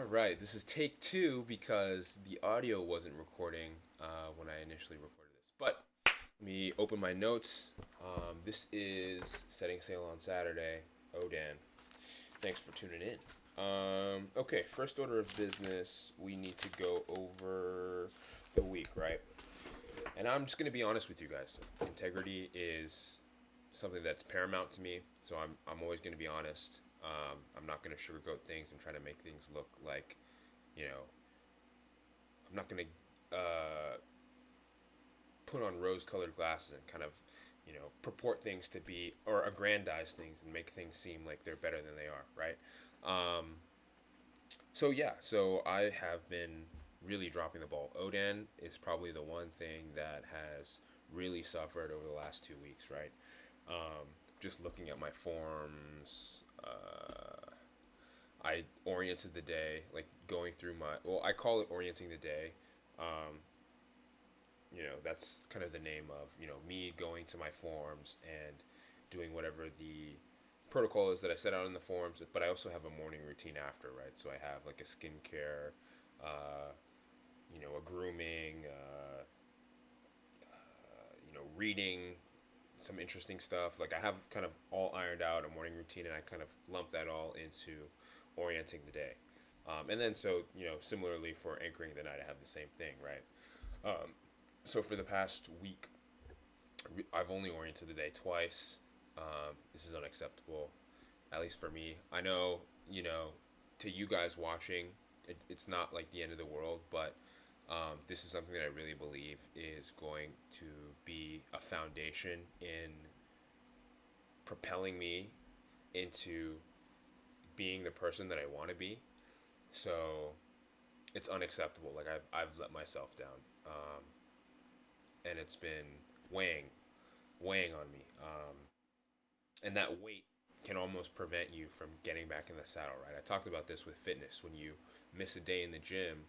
All right, this is take two because the audio wasn't recording when I initially recorded this. But let me open my notes. This is Setting Sail on Saturday, ODAN. Thanks for tuning in. Okay, first order of business, we need to go over the week, right? And I'm just going to be honest with you guys. Integrity is something that's paramount to me, so I'm always going to be honest. I'm not going to sugarcoat things and try to make things look like, you know, I'm not going to put on rose-colored glasses and kind of, purport things to be or aggrandize things and make things seem like they're better than they are, right? Um, so I have been really dropping the ball. ODAN is probably the one thing that has really suffered over the last 2 weeks, right? Just looking at my forms, I oriented the day, like going through I call it orienting the day. Um, that's kind of the name of, me going to my forms and doing whatever the protocol is that I set out in the forms, but I also have a morning routine after, right? So I have like a skincare, a grooming, reading some interesting stuff. Like I have kind of all ironed out a morning routine, and I kind of lump that all into orienting the day. And then similarly for anchoring the night, I have the same thing, right? So for the past week, I've only oriented the day twice. This is unacceptable, at least for me. I know, to you guys watching, it's not like the end of the world, but this is something that I really believe is going to be a foundation in propelling me into being the person that I want to be. So it's unacceptable. Like I've let myself down, and it's been weighing weighing on me. And that weight can almost prevent you from getting back in the saddle, right? I talked about this with fitness. When you miss a day in the gym,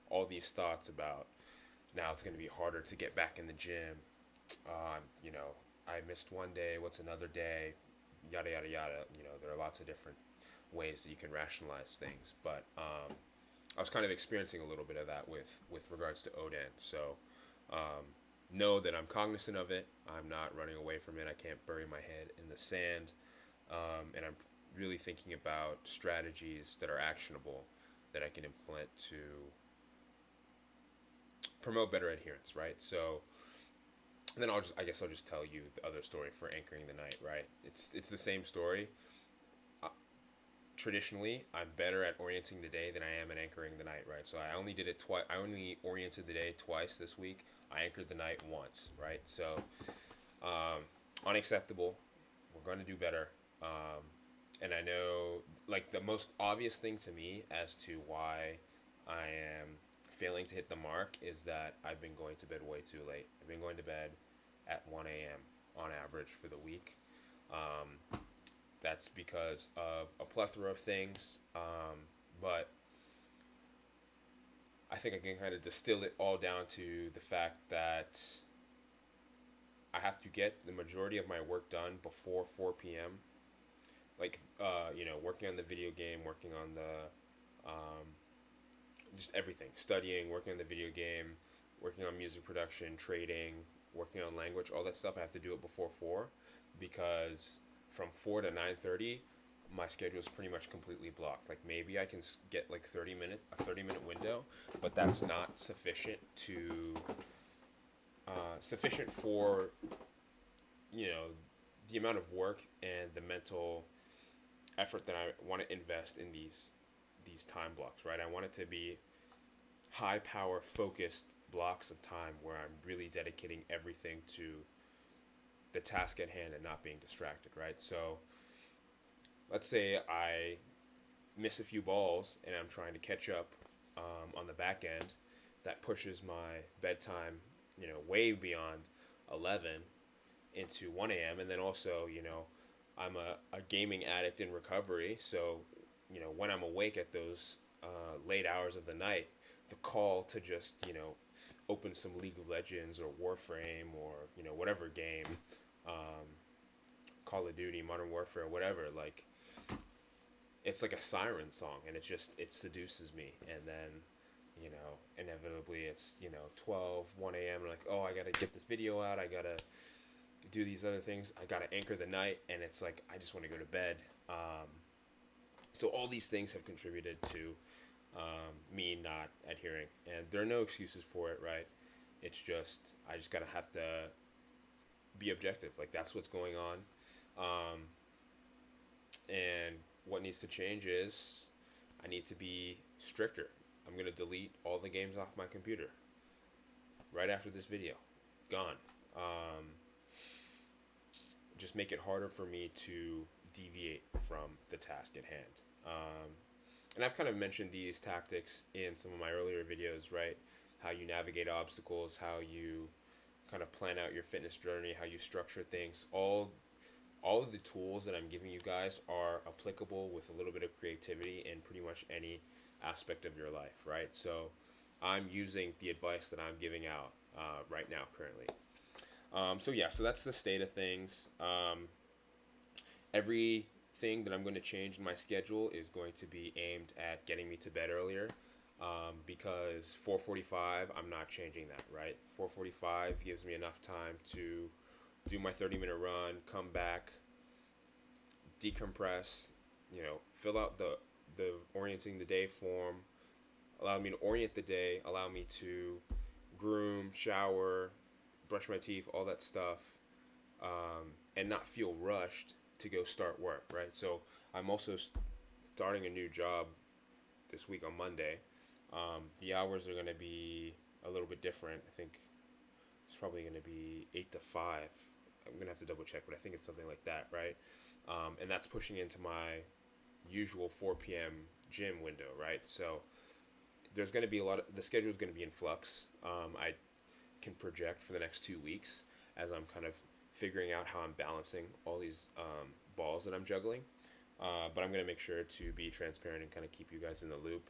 all these thoughts about now it's going to be harder to get back in the gym. I missed one day. What's another day? Yada yada yada. There are lots of different ways that you can rationalize things, but I was kind of experiencing a little bit of that with regards to ODAN. So know that I'm cognizant of it. I'm not running away from it. I can't bury my head in the sand, and I'm really thinking about strategies that are actionable that I can implement to promote better adherence, right? So then I guess I'll just tell you the other story for anchoring the night, right? It's the same story. Uh, Traditionally, I'm better at orienting the day than I am at anchoring the night, right? So I only did it twice. I only oriented the day twice this week. I anchored the night once, right? So um, unacceptable. We're going to do better. And I know, like, the most obvious thing to me as to why I am failing to hit the mark is that I've been going to bed way too late. I've been going to bed at 1 a.m. on average for the week. That's because of a plethora of things, but I think I can kind of distill it all down to the fact that I have to get the majority of my work done before 4 p.m. Like, working on the video game, working on the just everything, studying, working on the video game, working on music production, trading, working on language, all that stuff. I have to do it before 4 because from 4 to 9:30 my schedule is pretty much completely blocked. Like maybe I can get like a 30-minute window, but that's not sufficient for you know the amount of work and the mental effort that I want to invest in these time blocks, right? I want it to be high power focused blocks of time where I'm really dedicating everything to the task at hand and not being distracted, right? So let's say I miss a few balls and I'm trying to catch up on the back end. That pushes my bedtime, way beyond 11 into 1 a.m. And then also, I'm a gaming addict in recovery. So, when I'm awake at those late hours of the night, the call to just, open some League of Legends or Warframe or, whatever game, um, Call of Duty, Modern Warfare, whatever, like, it's like a siren song, and it seduces me. And then, inevitably it's 12 1 a.m. and like, oh, I gotta get this video out, I gotta do these other things, I gotta anchor the night, and it's like I just want to go to bed. So all these things have contributed to me not adhering, and there are no excuses for it, right? It's just I just gotta have to be objective. Like, that's what's going on. And what needs to change is I need to be stricter. I'm going to delete all the games off my computer right after this video. Gone. Just make it harder for me to deviate from the task at hand. And I've kind of mentioned these tactics in some of my earlier videos, right? How you navigate obstacles, how you kind of plan out your fitness journey, how you structure things. All of the tools that I'm giving you guys are applicable with a little bit of creativity in pretty much any aspect of your life, right? So I'm using the advice that I'm giving out right now currently. So that's the state of things. Everything that I'm going to change in my schedule is going to be aimed at getting me to bed earlier, because 4:45, I'm not changing that, right? 4:45 gives me enough time to do my 30-minute run, come back, decompress, fill out the orienting the day form, allow me to orient the day, allow me to groom, shower, brush my teeth, all that stuff, and not feel rushed to go start work, right? So I'm also starting a new job this week on Monday. The hours are going to be a little bit different. I think it's probably going to be 8 to 5. I'm going to have to double check, but I think it's something like that, right? And that's pushing into my usual 4 p.m. gym window, right? So there's going to be the schedule is going to be in flux. I can project for the next 2 weeks as I'm kind of figuring out how I'm balancing all these balls that I'm juggling. But I'm going to make sure to be transparent and kind of keep you guys in the loop.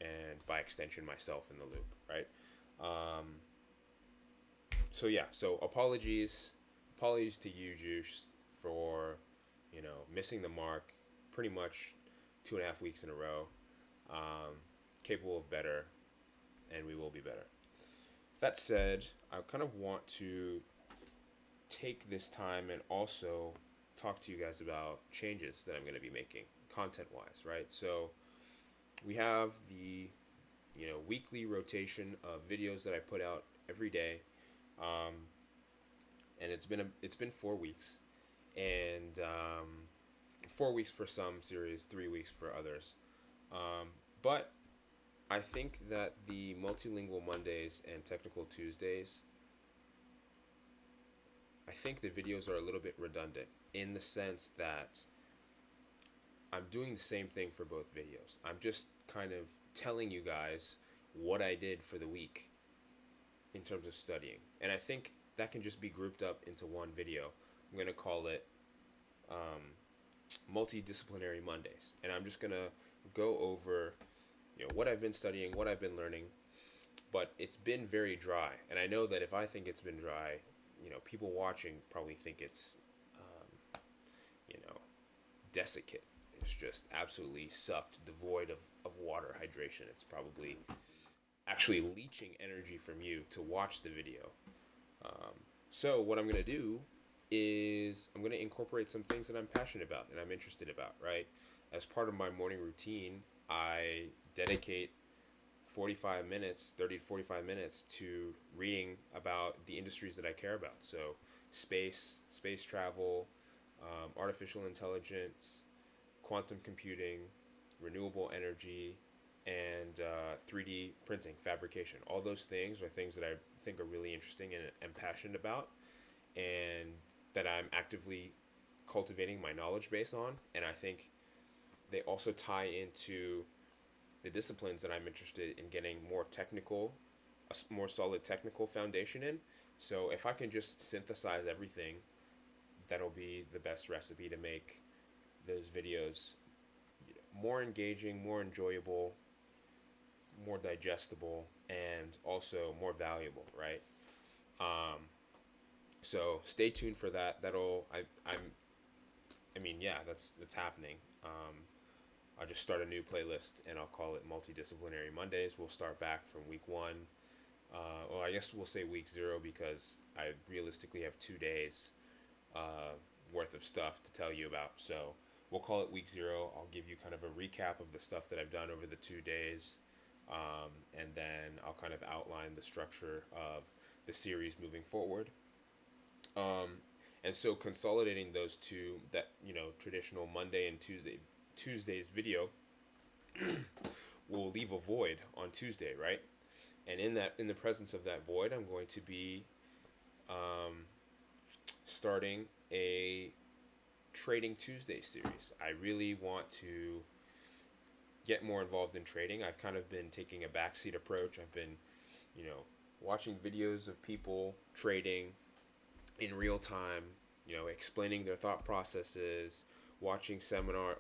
And by extension, myself in the loop, right? So apologies to you, Juice, for missing the mark pretty much 2.5 weeks in a row. Capable of better, and we will be better. That said, I kind of want to take this time and also talk to you guys about changes that I'm going to be making content-wise, right? So we have the weekly rotation of videos that I put out every day, and it's been 4 weeks, and 4 weeks for some series, 3 weeks for others. But I think that the multilingual Mondays and technical Tuesdays, I think the videos are a little bit redundant in the sense that I'm doing the same thing for both videos. I'm just kind of telling you guys what I did for the week in terms of studying. And I think that can just be grouped up into one video. I'm going to call it Multidisciplinary Mondays. And I'm just going to go over what I've been studying, what I've been learning. But it's been very dry. And I know that if I think it's been dry, people watching probably think it's, desiccate. It's just absolutely sucked, devoid of water hydration. It's probably actually leaching energy from you to watch the video. So what I'm going to do is I'm going to incorporate some things that I'm passionate about and I'm interested about, right? As part of my morning routine, I dedicate 30 to 45 minutes to reading about the industries that I care about. So space travel, artificial intelligence, quantum computing, renewable energy, and 3D printing, fabrication. All those things are things that I think are really interesting and am passionate about, and that I'm actively cultivating my knowledge base on. And I think they also tie into the disciplines that I'm interested in getting more technical, a more solid technical foundation in. So if I can just synthesize everything, that'll be the best recipe to make those videos more engaging, more enjoyable, more digestible, and also more valuable, right? So stay tuned for that. That's happening. I'll just start a new playlist and I'll call it Multidisciplinary Mondays. We'll start back from week one. Well, I guess we'll say week zero because I realistically have 2 days uh, worth of stuff to tell you about. So we'll call it week zero. I'll give you kind of a recap of the stuff that I've done over the 2 days. And then I'll kind of outline the structure of the series moving forward. Um, and so consolidating those two, that traditional Monday and Tuesday's video will leave a void on Tuesday, right? And in the presence of that void, I'm going to be um, starting a Trading Tuesday series. I really want to get more involved in trading. I've kind of been taking a backseat approach. I've been, you know, watching videos of people trading in real time, explaining their thought processes, watching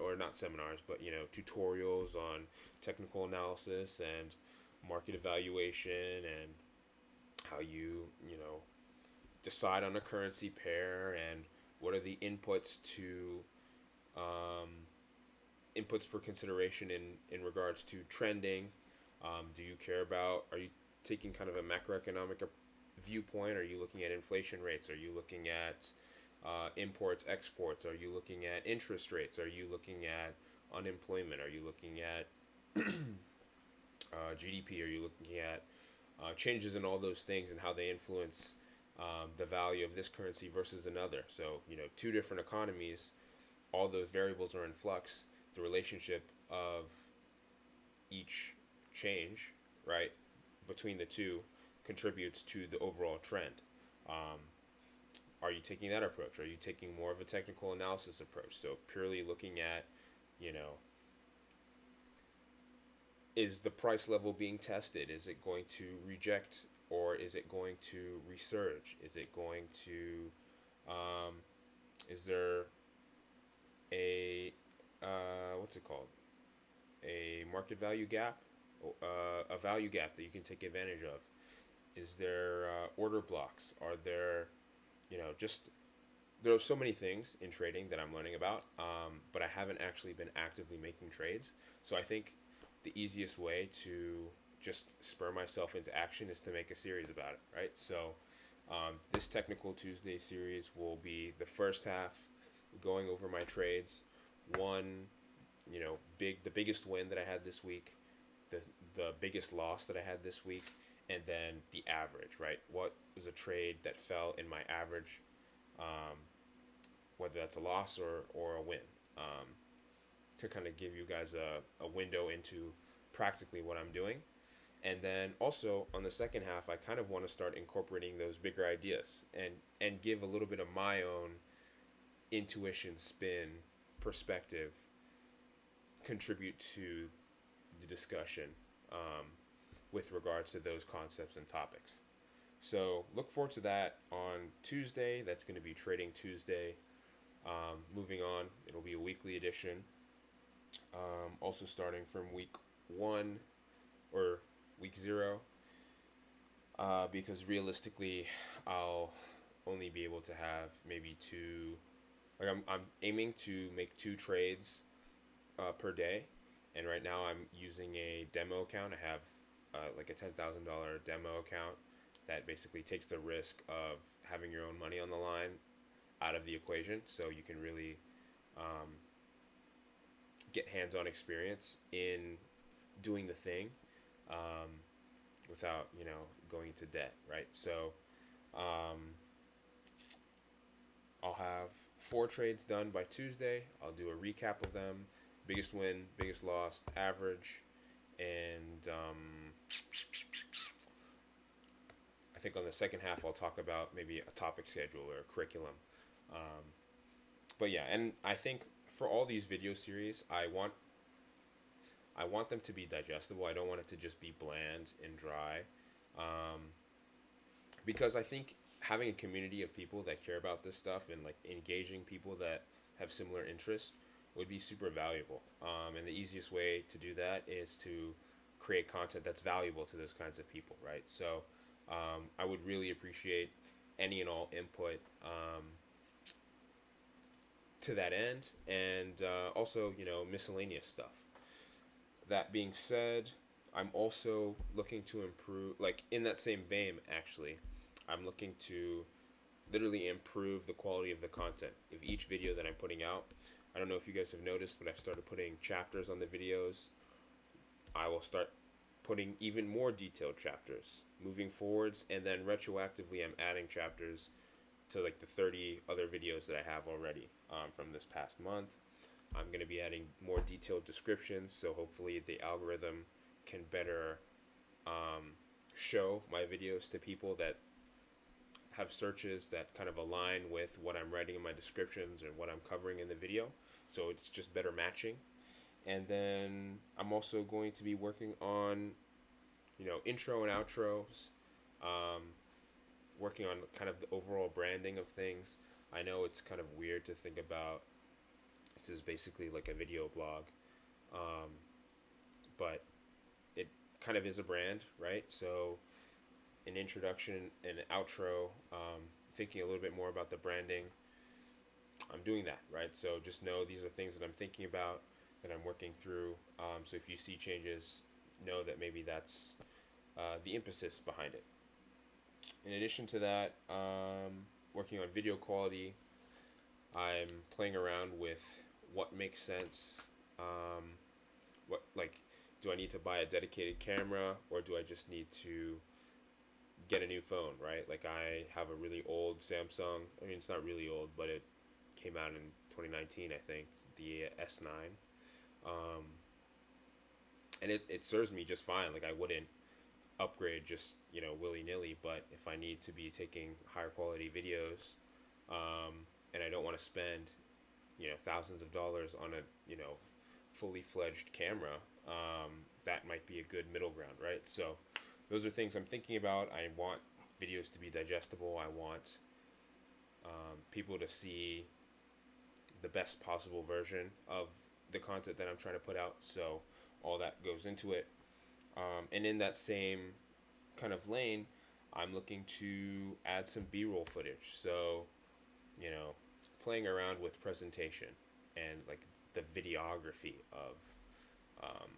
or not seminars, but tutorials on technical analysis and market evaluation and how you decide on a currency pair and what are the um, inputs for consideration in regards to trending. Do you care about? Are you taking kind of a macroeconomic viewpoint? Are you looking at inflation rates? Are you looking at imports, exports? Are you looking at interest rates? Are you looking at unemployment? Are you looking at GDP? Are you looking at changes in all those things and how they influence the value of this currency versus another? So, two different economies, all those variables are in flux. The relationship of each change, right, between the two contributes to the overall trend. Um, are you taking that approach? Are you taking more of a technical analysis approach? So purely looking at, you know, is the price level being tested? Is it going to reject or is it going to resurge? Is it going to, is there what's it called? A market value gap, a value gap that you can take advantage of? Is there order blocks? Are there, just there are so many things in trading that I'm learning about, but I haven't actually been actively making trades. So I think the easiest way to just spur myself into action is to make a series about it, right? So this Technical Tuesday series will be the first half going over my trades. One, the biggest win that I had this week, the biggest loss that I had this week, and then the average, right? What was a trade that fell in my average, whether that's a loss or a win, to kind of give you guys a window into practically what I'm doing. And then also on the second half, I kind of want to start incorporating those bigger ideas and give a little bit of my own intuition, spin, perspective, contribute to the discussion with regards to those concepts and topics. So look forward to that on Tuesday. That's going to be Trading Tuesday. Moving on, it'll be a weekly edition. Also starting from week 1 or week 0, because realistically, I'll only be able to have maybe two. Like I'm aiming to make 2 trades per day, and right now I'm using a demo account. I have like a $10,000 demo account that basically takes the risk of having your own money on the line out of the equation, so you can really get hands-on experience in doing the thing without going into debt, right? So I'll have 4 trades done by Tuesday. I'll do a recap of them: biggest win, biggest loss, average, and I think on the second half I'll talk about maybe a topic schedule or a curriculum. But yeah, and I think for all these video series, I want them to be digestible. I don't want it to just be bland and dry, because I think having a community of people that care about this stuff and like engaging people that have similar interests would be super valuable. And the easiest way to do that is to create content that's valuable to those kinds of people, right? So I would really appreciate any and all input to that end, and also, miscellaneous stuff. That being said, I'm also looking to improve, like in that same vein, actually, I'm looking to literally improve the quality of the content of each video that I'm putting out. I don't know if you guys have noticed, but I've started putting chapters on the videos. I will start putting even more detailed chapters moving forwards, and then retroactively I'm adding chapters to like the 30 other videos that I have already from this past month. I'm going to be adding more detailed descriptions, so hopefully the algorithm can better show my videos to people that have searches that kind of align with what I'm writing in my descriptions and what I'm covering in the video. So it's just better matching. And then I'm also going to be working on, intro and outros, um, working on kind of the overall branding of things. I know it's kind of weird to think about. This is basically like a video blog, um, but it kind of is a brand, right? So an introduction and an outro, thinking a little bit more about the branding. I'm doing that, right? So just know these are things that I'm thinking about, that I'm working through. So if you see changes, know that maybe that's the impetus behind it. In addition to that, working on video quality, I'm playing around with what makes sense. What, like, do I need to buy a dedicated camera, or do I just need to get a new phone, right? Like, I have a really old Samsung. I mean, it's not really old, but it came out in 2019, I think, the S9. Um, and it serves me just fine. Like, I wouldn't upgrade just, willy-nilly, but if I need to be taking higher quality videos, and I don't want to spend, thousands of dollars on a, fully fledged camera, that might be a good middle ground, right? So those are things I'm thinking about. I want videos to be digestible. I want people to see the best possible version of the content that I'm trying to put out. So all that goes into it. And in that same kind of lane, I'm looking to add some B-roll footage. So, playing around with presentation and like the videography of, um,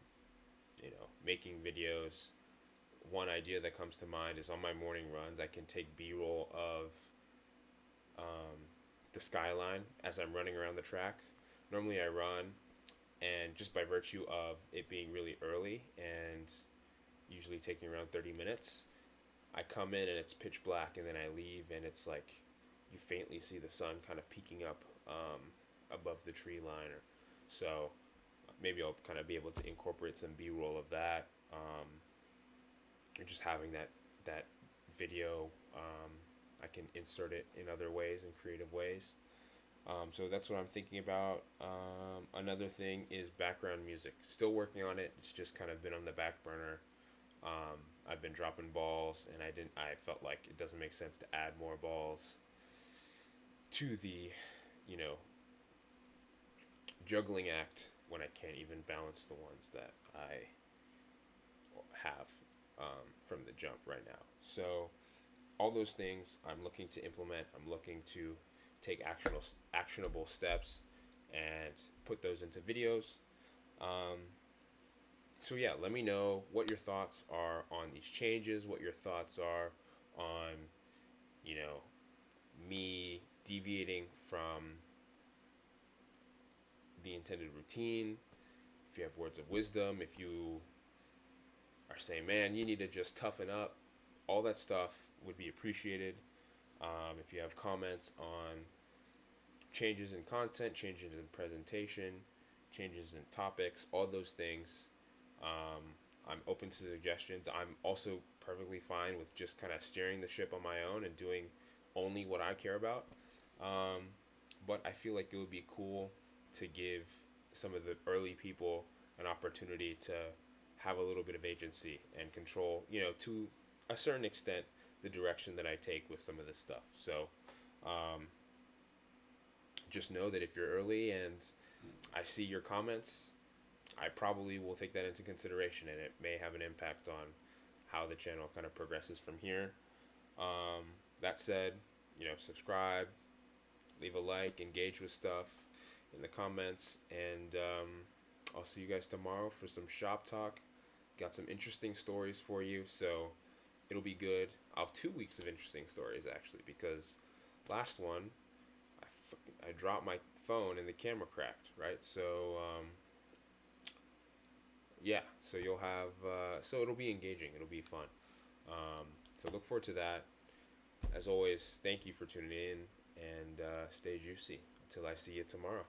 making videos. One idea that comes to mind is on my morning runs, I can take B-roll of the skyline as I'm running around the track. Normally I run, and just by virtue of it being really early and usually taking around 30 minutes, I come in and it's pitch black, and then I leave and it's like you faintly see the sun kind of peeking up above the tree line. So maybe I'll kind of be able to incorporate some B-roll of that, and just having that video. I can insert it in other ways, in creative ways. So that's what I'm thinking about. Another thing is background music. Still working on it. It's just kind of been on the back burner. I've been dropping balls, and I felt like it doesn't make sense to add more balls to the, juggling act when I can't even balance the ones that I have from the jump right now. So all those things I'm looking to implement. I'm looking to take actionable steps and put those into videos. So yeah, let me know what your thoughts are on these changes, what your thoughts are on, me deviating from the intended routine. If you have words of wisdom, if you are saying, man, you need to just toughen up, all that stuff would be appreciated. If you have comments on changes in content, changes in presentation, changes in topics, all those things, I'm open to suggestions. I'm also perfectly fine with just kind of steering the ship on my own and doing only what I care about. But I feel like it would be cool to give some of the early people an opportunity to have a little bit of agency and control, to a certain extent, the direction that I take with some of this stuff. So just know that if you're early and I see your comments, I probably will take that into consideration, and it may have an impact on how the channel kind of progresses from here. That said, subscribe, leave a like, engage with stuff. in the comments, and I'll see you guys tomorrow for some shop talk. Got some interesting stories for you, so it'll be good. I'll have 2 weeks of interesting stories actually, because last one I dropped my phone and the camera cracked, right? So yeah, so you'll have so it'll be engaging, it'll be fun. So look forward to that. As always, thank you for tuning in, and stay juicy until I see you tomorrow.